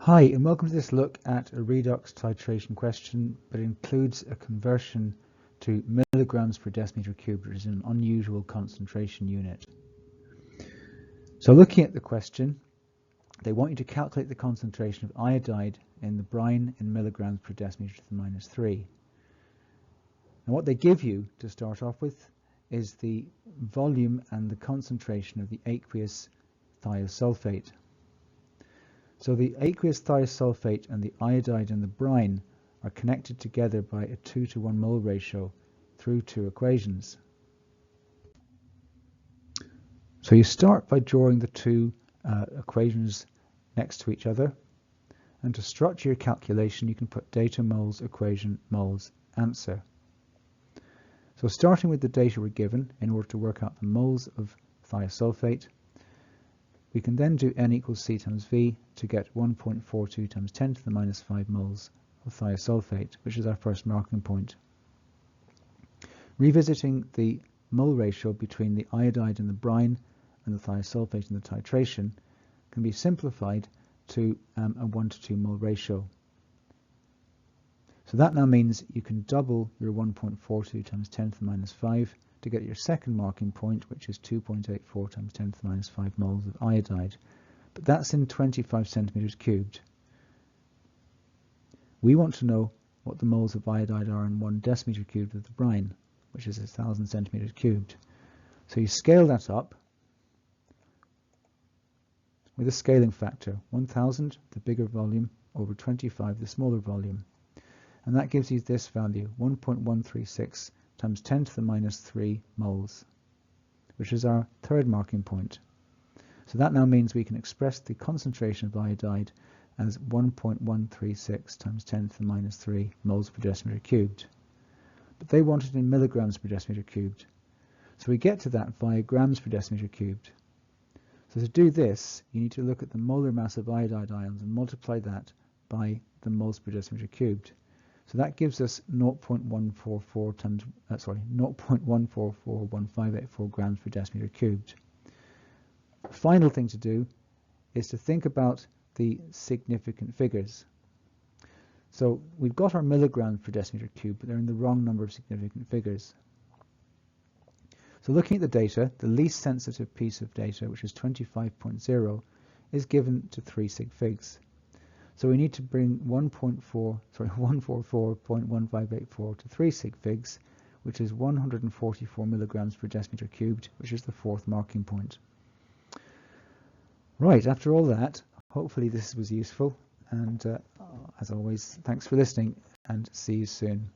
Hi, and welcome to this look at a redox titration question, but it includes a conversion to milligrams per decimeter cubed, which is an unusual concentration unit. So looking at the question, they want you to calculate the concentration of iodide in the brine in milligrams per decimeter to the minus 3. And what they give you to start off with is the volume and the concentration of the aqueous thiosulfate. So the aqueous thiosulfate and the iodide in the brine are connected together by a 2:1 mole ratio through two equations. So you start by drawing the two equations next to each other, and to structure your calculation you can put data moles, equation, moles, answer. So starting with the data we're given in order to work out the moles of thiosulfate, we can then do N equals C times V to get 1.42 times 10 to the minus 5 moles of thiosulfate, which is our first marking point. Revisiting the mole ratio between the iodide in the brine and the thiosulfate in the titration can be simplified to a 1:2 mole ratio. So that now means you can double your 1.42 times 10 to the minus 5 to get your second marking point, which is 2.84 times 10 to the minus 5 moles of iodide. But that's in 25 centimeters cubed. We want to know what the moles of iodide are in 1 decimeter cubed of the brine, which is 1,000 centimeters cubed. So you scale that up with a scaling factor, 1,000, the bigger volume, over 25, the smaller volume. And that gives you this value, 1.136 times 10 to the minus 3 moles, which is our third marking point. So that now means we can express the concentration of iodide as 1.136 times 10 to the minus 3 moles per decimeter cubed. But they want it in milligrams per decimeter cubed. So we get to that via grams per decimeter cubed. So to do this, you need to look at the molar mass of iodide ions and multiply that by the moles per decimeter cubed. So that gives us 0.144154 grams per decimeter cubed. The final thing to do is to think about the significant figures. So we've got our milligrams per decimeter cubed, but they're in the wrong number of significant figures. So looking at the data, the least sensitive piece of data, which is 25.0, is given to 3 sig figs. So we need to bring 144.1584 to 3 sig figs, which is 144 milligrams per decimeter cubed, which is the fourth marking point. Right, after all that, hopefully this was useful, and as always, thanks for listening, and see you soon.